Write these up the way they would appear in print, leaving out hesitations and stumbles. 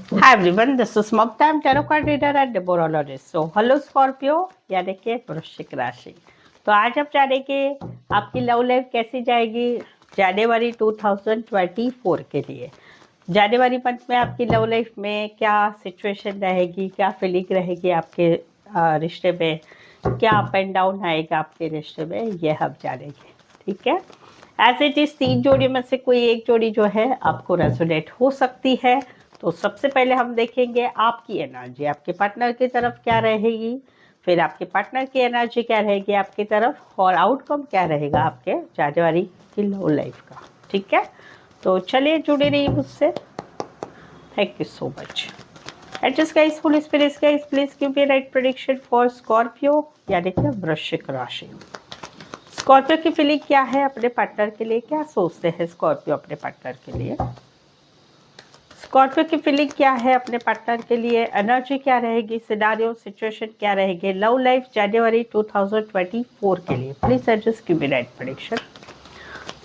Hi everyone, this is Mukta. I'm tarot card reader and numerologist. So, hello Scorpio, यानी कि वृश्चिक राशि। तो आज आप जानेंगे आपकी लव लाइफ कैसी जाएगी जनवरी 2024 के लिए। जनवरी मंथ में आपकी लव लाइफ में क्या सिचुएशन रहेगी, क्या फीलिंग रहेगी आपके रिश्ते में, क्या अप एंड डाउन आएगा आपके रिश्ते में, ये हम जानेंगे। ठीक है, एज इट इज 3 जोड़ी में से कोई एक जोड़ी जो है आपको रेजोनेट हो सकती है। तो सबसे पहले हम देखेंगे आपकी एनर्जी आपके पार्टनर की तरफ क्या रहेगी, फिर आपके पार्टनर की एनर्जी क्या रहेगी आपकी तरफ, और आउटकम क्या रहेगा आपके जनवरी की लव लाइफ का। ठीक है, तो चलिए जुड़े रहिए मुझसे। Thank you so much. And just guys, full spirits guys, please give me right prediction for Scorpio यानी कि वृश्चिक राशि। स्कॉर्पियो की फीलिंग क्या है अपने पार्टनर के लिए, क्या सोचते हैं स्कॉर्पियो अपने पार्टनर के लिए। स्कॉर्पियो की फीलिंग क्या है अपने पार्टनर के लिए, एनर्जी क्या रहेगी, सिनारियो सिचुएशन क्या रहेगी लव लाइफ जनवरी 2024 के लिए। Please adjust give me right prediction.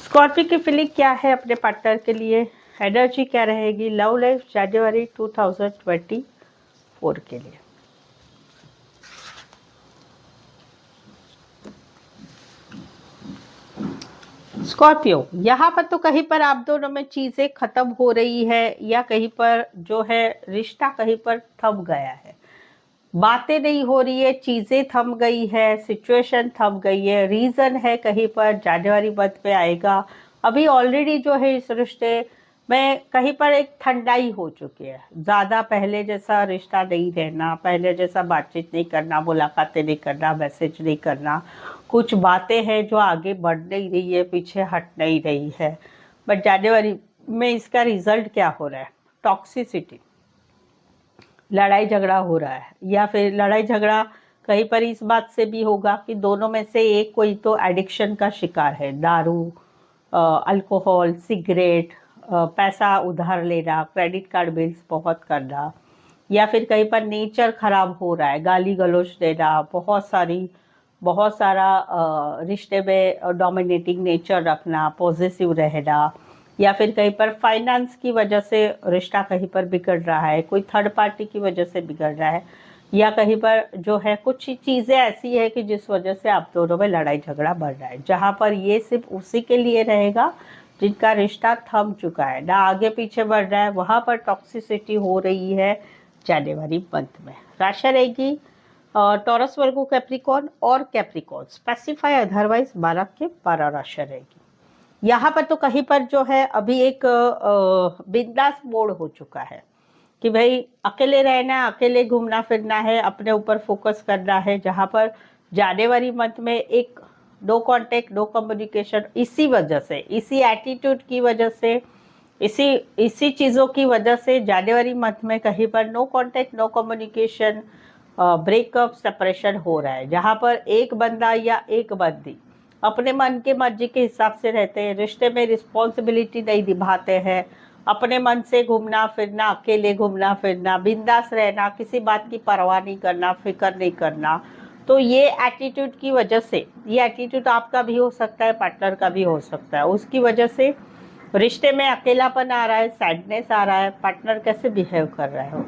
Scorpio की फीलिंग क्या है अपने पार्टनर के लिए, एनर्जी क्या रहेगी लव लाइफ जनवरी 2024 के लिए। स्कॉर्पियो, यहाँ पर तो कहीं पर आप दोनों में चीजें खत्म हो रही है या कहीं पर जो है रिश्ता कहीं पर थम गया है, बातें नहीं हो रही है, चीजें थम गई है, सिचुएशन थम गई है। रीजन है कहीं पर जनवरी मंथ में आएगा। अभी ऑलरेडी जो है इस रिश्ते में कहीं पर एक ठंडाई हो चुकी है, ज्यादा पहले जैसा रिश्ता नहीं रहना, पहले जैसा बातचीत नहीं करना, मुलाकातें नहीं करना, मैसेज नहीं करना। कुछ बातें हैं जो आगे बढ़ नहीं रही है, पीछे हट नहीं रही है। बट जनवरी में इसका रिजल्ट क्या हो रहा है, टॉक्सिसिटी, लड़ाई झगड़ा हो रहा है, या फिर लड़ाई झगड़ा कहीं पर इस बात से भी होगा कि दोनों में से एक कोई तो एडिक्शन का शिकार है, दारू, अल्कोहल, सिगरेट, पैसा उधार लेना, क्रेडिट कार्ड बिल्स बहुत करना, या फिर कहीं पर नेचर खराब हो रहा है, गाली गलौज देना, बहुत सारा रिश्ते में डोमिनेटिंग नेचर रखना, पॉजिटिव रहना, या फिर कहीं पर फाइनेंस की वजह से रिश्ता कहीं पर बिगड़ रहा है, कोई थर्ड पार्टी की वजह से बिगड़ रहा है, या कहीं पर जो है कुछ चीज़ें ऐसी है कि जिस वजह से आप दोनों में लड़ाई झगड़ा बढ़ रहा है। जहाँ पर ये सिर्फ उसी के लिए रहेगा जिनका रिश्ता थम चुका है, ना आगे पीछे बढ़ रहा है, वहाँ पर टॉक्सिसिटी हो रही है जनवरी मंथ में। राशि रहेगी टॉरस, वर्गो, कैप्रिकॉर्न और कैप्रिकॉर्न, स्पेसिफाई अदरवाइज 12 के 12 राशि रहेगी। यहाँ पर तो कहीं पर जो है अभी एक बिंदास मोड हो चुका है कि भाई अकेले रहना है, अकेले घूमना फिरना है, अपने ऊपर फोकस करना है। जहाँ पर जनवरी मंथ में एक नो कांटेक्ट, नो कम्युनिकेशन, इसी वजह से, इसी एटीट्यूड की वजह से, इसी चीज़ों की वजह से जनवरी मंथ में कहीं पर no contact, no communication, breakup, separation हो रहा है। जहाँ पर एक बंदा या एक बंदी अपने मन के मर्जी के हिसाब से रहते हैं, रिश्ते में रिस्पॉन्सिबिलिटी नहीं निभाते हैं, अपने मन से घूमना फिरना, अकेले घूमना फिरना, बिंदास रहना, किसी बात की परवाह नहीं करना, फिक्र नहीं करना। तो ये एटीट्यूड की वजह से, ये एटीट्यूड आपका भी हो सकता है, पार्टनर का भी हो सकता है, उसकी वजह से रिश्ते में अकेलापन आ रहा है, सैडनेस आ रहा है, पार्टनर कैसे बिहेव कर रहा है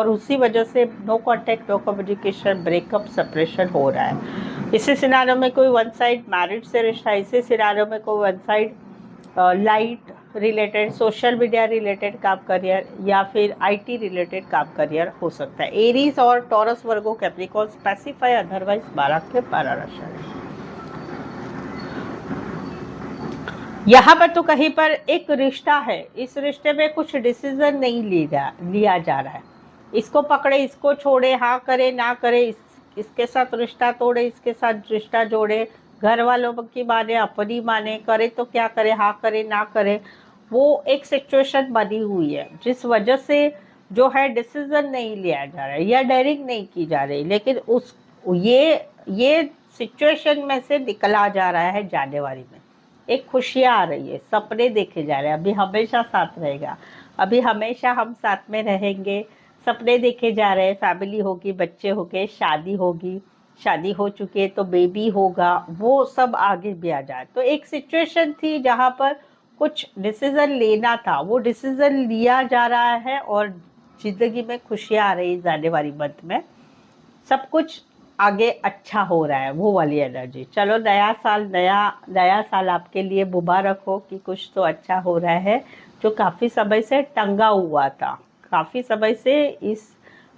उसी वजह से no contact, no communication, breakup, separation हो रहा है। इसी सिनारियो में कोई वन साइड मैरिज से रिश्ता, इसी सिनारियो में कोई one side light related, social media related काम करियर, या फिर आईटी रिलेटेड काम करियर हो सकता है। एरीज और टॉरस, वर्गो, कैप्रिकॉर्न, स्पेसिफाई अदरवाइज 12 के 12 राशि। यहाँ पर तो कहीं पर एक रिश्ता है, इस रिश्ते में कुछ डिसीजन नहीं लिया जा रहा है। इसको पकड़े, इसको छोड़े, हाँ करे ना करे, इसके साथ रिश्ता तोड़े, इसके साथ रिश्ता जोड़े, घर वालों की माने, अपनी माने, करे तो क्या करे, हाँ करे ना करे, वो एक सिचुएशन बनी हुई है जिस वजह से जो है डिसीजन नहीं लिया जा रहा है या डेयरिंग नहीं की जा रही। लेकिन ये सिचुएशन में से निकला जा रहा है जनवरी में। एक खुशियाँ आ रही है, सपने देखे जा रहे हैं, अभी हमेशा साथ रहेगा, अभी हमेशा हम साथ में रहेंगे, सपने देखे जा रहे हैं, फैमिली होगी, बच्चे होंगे, शादी होगी, शादी हो चुकी है तो बेबी होगा, वो सब आगे भी आ जाए। तो एक सिचुएशन थी जहाँ पर कुछ डिसीजन लेना था, वो डिसीजन लिया जा रहा है और जिंदगी में खुशियाँ आ रही है जनवरी मंथ में, सब कुछ आगे अच्छा हो रहा है, वो वाली एनर्जी। चलो नया साल, नया साल आपके लिए मुबारक हो कि कुछ तो अच्छा हो रहा है। जो काफ़ी समय से टंगा हुआ था, काफ़ी समय से इस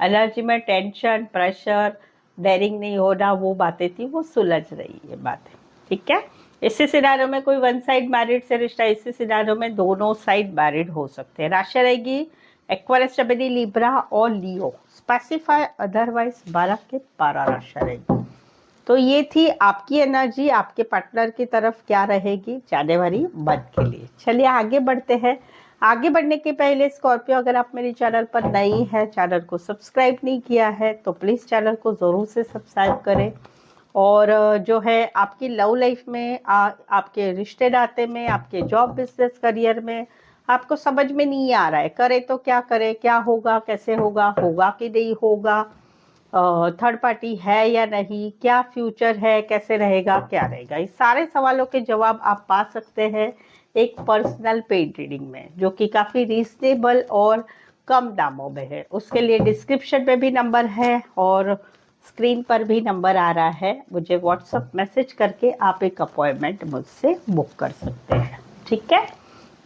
एनर्जी में टेंशन, प्रेशर, डेयरिंग नहीं होना, वो बातें थी, वो सुलझ रही है बातें। ठीक है, इसी सिनारियो में कोई वन साइड मैरिड से रिश्ता, इसी सिनारियो में दोनों साइड मैरिड हो सकते हैं। राशि रहेगी एक्वेरियस, जमिनी, लिब्रा और लियो। स्पेसिफाई अदरवाइज 12 के 12 राशि रहेगी। तो ये थी आपकी एनर्जी, आपके पार्टनर की तरफ क्या रहेगी जनवरी मंथ के लिए। चलिए आगे बढ़ते हैं। आगे बढ़ने के पहले स्कॉर्पियो, अगर आप मेरे चैनल पर नई है, चैनल को सब्सक्राइब नहीं किया है तो प्लीज़ चैनल को ज़रूर से सब्सक्राइब करें। और जो है आपकी लव लाइफ में, आपके रिश्ते नाते में, आपके जॉब, बिजनेस, करियर में आपको समझ में नहीं आ रहा है, करे तो क्या करे, क्या होगा, कैसे होगा, होगा कि नहीं होगा, थर्ड पार्टी है या नहीं, क्या फ्यूचर है, कैसे रहेगा, क्या रहेगा, इस सारे सवालों के जवाब आप पा सकते हैं एक पर्सनल पेड रीडिंग में, जो कि काफ़ी रीजनेबल और कम दामों में है। उसके लिए डिस्क्रिप्शन में भी नंबर है और स्क्रीन पर भी नंबर आ रहा है, मुझे व्हाट्सएप मैसेज करके आप एक अपॉइंटमेंट मुझसे बुक कर सकते हैं। ठीक है,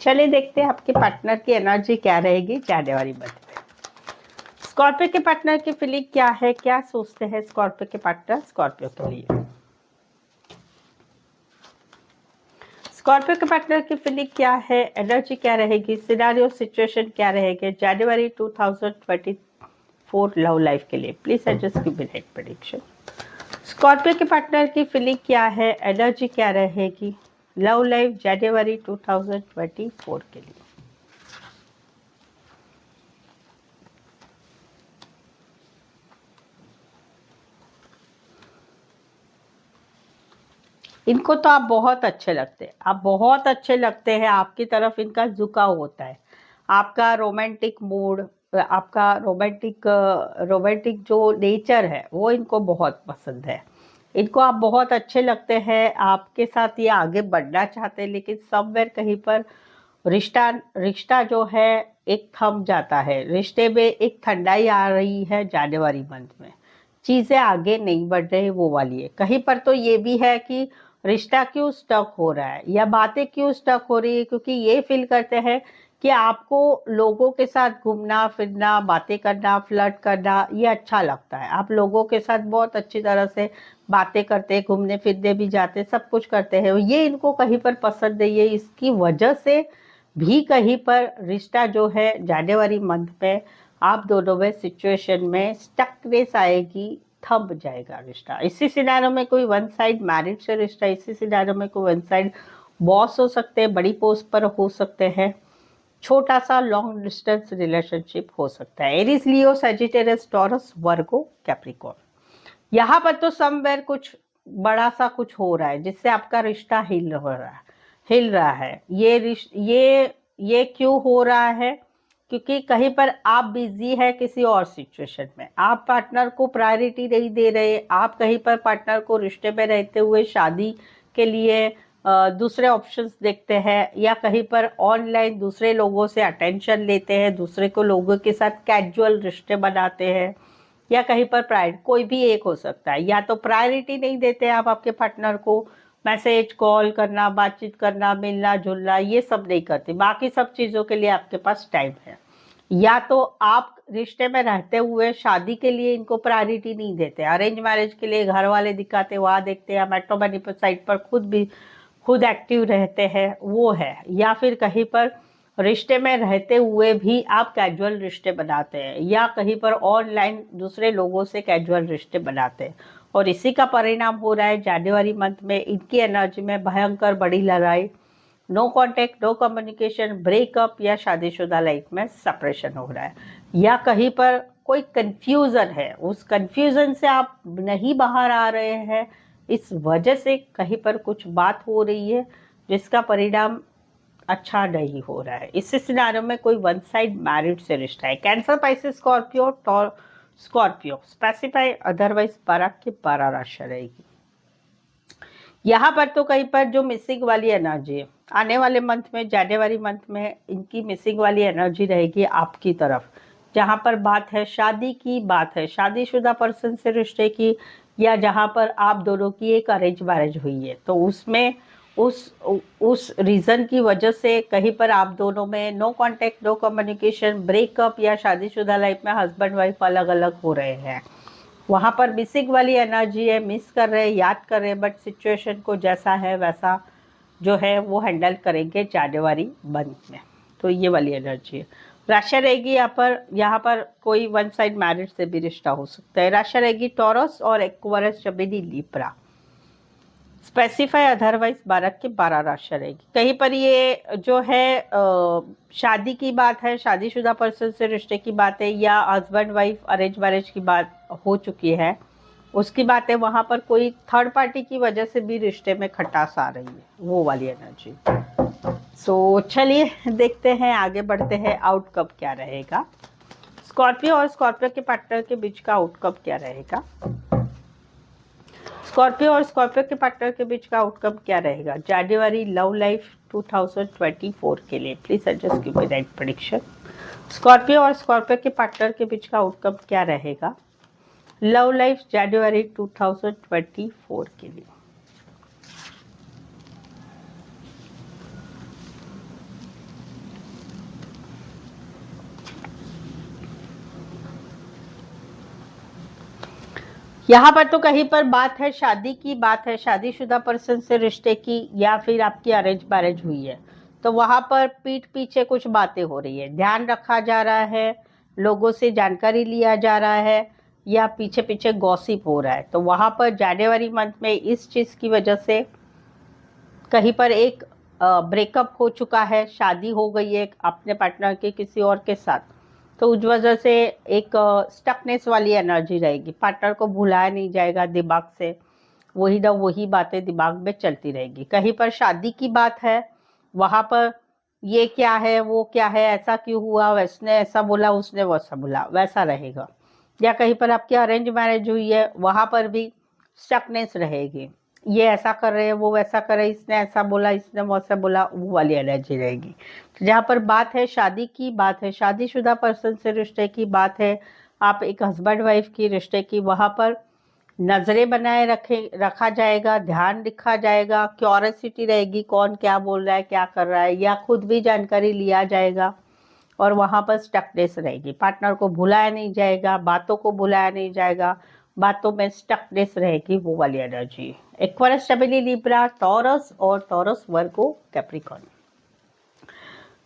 चलिए देखते हैं आपके पार्टनर की एनर्जी क्या रहेगी जनवरी मंथ में। स्कॉर्पियो के पार्टनर की फीलिंग क्या है, क्या सोचते हैं स्कॉर्पियो के पार्टनर स्कॉर्पियो के लिए। स्कॉर्पियो के पार्टनर की फीलिंग क्या है, एनर्जी क्या रहेगी, सिनारियो सिचुएशन क्या रहेगी जनवरी 2024 लव लाइफ के लिए। Please adjust give me right prediction. Scorpio के पार्टनर की फीलिंग क्या है, एनर्जी क्या रहेगी लव लाइफ जनवरी 2024 के लिए। इनको तो आप बहुत अच्छे लगते हैं, आप बहुत अच्छे लगते हैं, आपकी तरफ इनका झुकाव होता है। आपका रोमांटिक मूड, आपका रोमांटिक जो नेचर है वो इनको बहुत पसंद है। इनको आप बहुत अच्छे लगते हैं, आपके साथ ये आगे बढ़ना चाहते हैं, लेकिन समवेयर कहीं पर रिश्ता रिश्ता जो है एक थम जाता है, रिश्ते में एक ठंडाई आ रही है जनवरी मंथ में, चीज़ें आगे नहीं बढ़ रही, वो वाली है। कहीं पर तो ये भी है कि रिश्ता क्यों स्टक हो रहा है या बातें क्यों स्टक हो रही है, क्योंकि ये फील करते हैं कि आपको लोगों के साथ घूमना फिरना, बातें करना, फ्लर्ट करना ये अच्छा लगता है। आप लोगों के साथ बहुत अच्छी तरह से बातें करते हैं, घूमने फिरने भी जाते, सब कुछ करते हैं, ये इनको कहीं पर पसंद नहीं है। इसकी वजह से भी कहीं पर रिश्ता जो है जनवरी मंथ में आप दोनों में सिचुएशन में स्टकनेस आएगी, थम जाएगा रिश्ता। इसी सिनारियो में कोई वन साइड मैरिड से रिश्ता, इसी सिनारियो में कोई वन साइड बॉस हो सकते हैं, बड़ी पोस्ट पर हो सकते हैं, छोटा सा लॉन्ग डिस्टेंस रिलेशनशिप हो सकता है। एरीज, लियो, सजिटेरियस, टॉरस, वर्गो, कैप्रिकॉर्न। यहाँ पर तो समवेयर कुछ बड़ा सा कुछ हो रहा है जिससे आपका रिश्ता हिल रहा है। ये क्यों हो रहा है, क्योंकि कहीं पर आप बिजी है किसी और सिचुएशन में, आप पार्टनर को प्रायोरिटी नहीं दे रहे, आप कहीं पर पार्टनर को रिश्ते में रहते हुए शादी के लिए दूसरे ऑप्शंस देखते हैं, या कहीं पर ऑनलाइन दूसरे लोगों से अटेंशन लेते हैं, दूसरे को लोगों के साथ कैजुअल रिश्ते बनाते हैं, या कहीं पर कोई भी एक हो सकता है। या तो प्रायोरिटी नहीं देते आप आपके पार्टनर को, मैसेज, कॉल करना, बातचीत करना, मिलना जुलना, ये सब नहीं करते, बाकी सब चीज़ों के लिए आपके पास टाइम है। या तो आप रिश्ते में रहते हुए शादी के लिए इनको प्रायोरिटी नहीं देते, अरेंज मैरिज के लिए घर वाले दिखाते, वहाँ देखते, या मैट्रिमोनी पर साइट पर खुद एक्टिव रहते हैं, वो है। या फिर कहीं पर रिश्ते में रहते हुए भी आप कैजुअल रिश्ते बनाते हैं, या कहीं पर ऑनलाइन दूसरे लोगों से कैजुअल रिश्ते बनाते हैं, और इसी का परिणाम हो रहा है जनवरी मंथ में इनकी एनर्जी में भयंकर बड़ी लड़ाई, no contact, no communication, breakup, या शादीशुदा लाइफ में सेपरेशन हो रहा है। या कहीं पर कोई कंफ्यूजन है, उस कंफ्यूजन से आप नहीं बाहर आ रहे हैं, इस वजह से कहीं पर कुछ बात हो रही है जिसका परिणाम अच्छा नहीं हो रहा है। इस सिनारियो में कोई वन साइड मैरिड से रिश्ता है। Cancer, Pisces, Scorpio, specify otherwise 12 की 12 राशि रहेगी। यहाँ पर तो कहीं पर जो मिसिंग वाली एनर्जी है आने वाले मंथ में, जनवरी मंथ में इनकी मिसिंग वाली एनर्जी रहेगी आपकी तरफ, जहाँ पर बात है शादी की, बात है शादीशुदा पर्सन से रिश्ते की, या जहाँ पर आप दोनों की एक अरेंज मैरिज हुई है, तो उसमें उस रीज़न की वजह से कहीं पर आप दोनों में no contact, no communication, breakup, या शादीशुदा लाइफ में हस्बैंड वाइफ अलग अलग हो रहे हैं, वहाँ पर मिसिंग वाली एनर्जी है, मिस कर रहे हैं, याद कर रहे हैं, बट सिचुएशन को जैसा है वैसा जो है वो हैंडल करेंगे जनवरी मंथ में। तो ये वाली एनर्जी है। राशि रहेगी यहाँ पर कोई वन साइड मैरिज से भी रिश्ता हो सकता है। राशि रहेगी टॉरस और एक्वेरियस, जमिनी, लिब्रा। स्पेसिफाई अदरवाइज 12 के 12 राशि रहेगी। कहीं पर ये जो है शादी की बात है, शादीशुदा पर्सन से रिश्ते की बात है, या हस्बैंड वाइफ अरेंज मैरिज की बात हो चुकी है, उसकी बात है, वहाँ पर कोई थर्ड पार्टी की वजह से भी रिश्ते में खटास आ रही है, वो वाली एनर्जी। सो चलिए देखते हैं, आगे बढ़ते हैं, आउटकम क्या रहेगा। स्कॉर्पियो और स्कॉर्पियो के पार्टनर के बीच का आउटकम क्या रहेगा। स्कॉर्पियो और स्कॉर्पियो के पार्टनर के बीच का आउटकम क्या रहेगा जनवरी लव लाइफ 2024 के लिए। Please adjust give me right prediction. Scorpio और स्कॉर्पियो के पार्टनर के बीच का आउटकम क्या रहेगा लव लाइफ जनवरी 2024 के लिए। यहाँ पर तो कहीं पर बात है शादी की, बात है शादीशुदा पर्सन से रिश्ते की, या फिर आपकी अरेंज मैरिज हुई है, तो वहाँ पर पीठ पीछे कुछ बातें हो रही है, ध्यान रखा जा रहा है, लोगों से जानकारी लिया जा रहा है, या पीछे पीछे गॉसिप हो रहा है। तो वहाँ पर जनवरी मंथ में इस चीज़ की वजह से कहीं पर एक ब्रेकअप हो चुका है, शादी हो गई है अपने पार्टनर के किसी और के साथ, तो उस वजह से एक स्टकनेस वाली एनर्जी रहेगी। पार्टनर को भुलाया नहीं जाएगा दिमाग से, वही ना वही बातें दिमाग में चलती रहेगी। कहीं पर शादी की बात है, वहाँ पर ये क्या है, वो क्या है, ऐसा क्यों हुआ, वैसने ऐसा बोला, उसने वैसा बोला, वैसा रहेगा। या कहीं पर आपकी अरेंज मैरिज हुई है, वहाँ पर भी स्टकनेस रहेगी, ये ऐसा कर रहे हैं, वो वैसा कर रहे हैं, इसने ऐसा बोला, इसने वैसा बोला, वो वाली एनर्जी रहेगी। तो जहाँ पर बात है शादी की, बात है शादीशुदा पर्सन से रिश्ते की, बात है आप एक हस्बैंड वाइफ की रिश्ते की, वहाँ पर नज़रें बनाए रखा जाएगा, ध्यान रखा जाएगा, क्यूरियोसिटी रहेगी, कौन क्या बोल रहा है, क्या कर रहा है, या खुद भी जानकारी लिया जाएगा, और वहाँ पर स्टकनेस रहेगी। पार्टनर को भुलाया नहीं जाएगा, बातों को भुलाया नहीं जाएगा, बातों में स्टकनेस रहेगी, वो वाली एनर्जी। एक्वेरियस, जमिनी, लिब्रा, टॉरस और टॉरस, वर्गो, कैप्रिकॉर्न।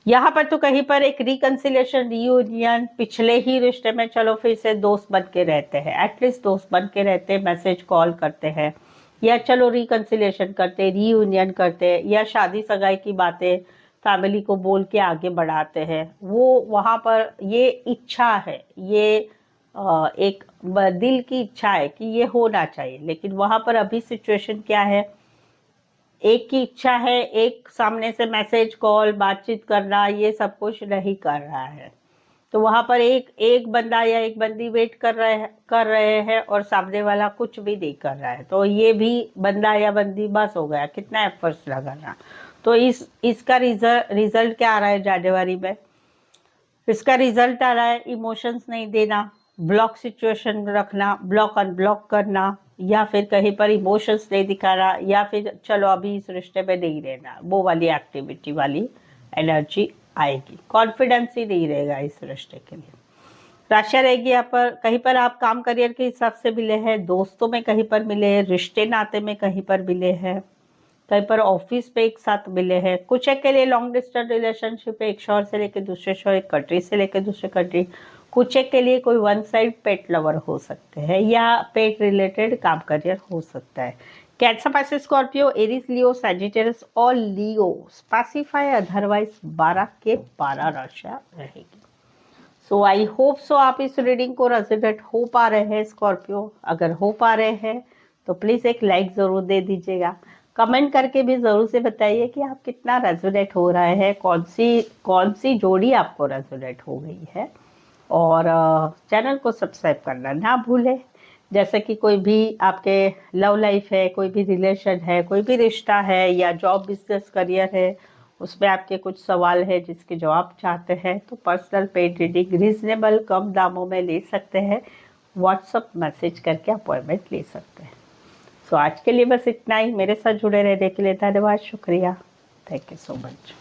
यहाँ पर तो कहीं पर एक रिकंसिलेशन, रियूनियन, पिछले ही रिश्ते में चलो फिर से दोस्त बन के रहते हैं, एटलीस्ट दोस्त बन के रहते हैं, मैसेज कॉल करते हैं, या चलो रिकंसिलेशन करते हैं, रियूनियन करते हैं, या शादी सगाई की बातें फैमिली को बोल के आगे बढ़ाते हैं। वो वहाँ पर ये इच्छा है, ये एक दिल की इच्छा है कि ये होना चाहिए, लेकिन वहाँ पर अभी सिचुएशन क्या है, एक की इच्छा है, एक सामने से मैसेज कॉल बातचीत करना, ये सब कुछ नहीं कर रहा है। तो वहाँ पर एक बंदा या एक बंदी वेट कर रहे हैं और सामने वाला कुछ भी नहीं कर रहा है, तो ये भी बंदा या बंदी बस हो गया, कितना एफर्ट्स लगाना। तो इसका रिजल्ट क्या आ रहा है जनवरी में, इसका रिजल्ट आ रहा है इमोशंस नहीं देना, ब्लॉक सिचुएशन रखना, ब्लॉक अनब्लॉक करना, या फिर कहीं पर इमोशंस नहीं दिखाना, या फिर चलो अभी इस रिश्ते में नहीं रहना, वो वाली एक्टिविटी वाली एनर्जी आएगी। कॉन्फिडेंस ही नहीं रहेगा इस रिश्ते के लिए। राशि रहेगी यहाँ पर, कहीं पर आप काम करियर के हिसाब से मिले हैं, दोस्तों में कहीं पर मिले हैं, रिश्ते नाते में कहीं पर मिले हैं, कहीं पर ऑफिस पे एक साथ मिले हैं, कुछ एक के लिए लॉन्ग डिस्टेंस रिलेशनशिप है, एक शहर से लेकर दूसरे शहर, एक कंट्री से लेकर दूसरे कंट्री, कुछ एक के लिए कोई वन साइड पेट लवर हो सकते हैं, या पेट रिलेटेड काम करियर हो सकता है। कैंसर, पाइसेस, स्कॉर्पियो, एरीज, लियो, सैजिटेरियस और लियो। स्पेसिफाई अदरवाइज 12 के 12 राशियां रहेगी। सो आई होप सो आप इस रीडिंग को रेजोनेट हो पा रहे हैं स्कॉर्पियो। अगर हो पा रहे हैं तो प्लीज़ एक लाइक ज़रूर दे दीजिएगा, कमेंट करके भी ज़रूर से बताइए कि आप कितना रेजोनेट हो रहा है, कौन सी जोड़ी आपको रेजोनेट हो गई है, और चैनल को सब्सक्राइब करना ना भूलें। जैसे कि कोई भी आपके लव लाइफ है, कोई भी रिलेशन है, कोई भी रिश्ता है, या जॉब, बिजनेस, करियर है, उसमें आपके कुछ सवाल है जिसके जवाब चाहते हैं तो पर्सनल पेड रीडिंग रीजनेबल कम दामों में ले सकते हैं। व्हाट्सअप मैसेज करके अपॉइंटमेंट ले सकते हैं। सो आज के लिए बस इतना ही। मेरे साथ जुड़े रहने के लिए धन्यवाद, शुक्रिया। Thank you so much.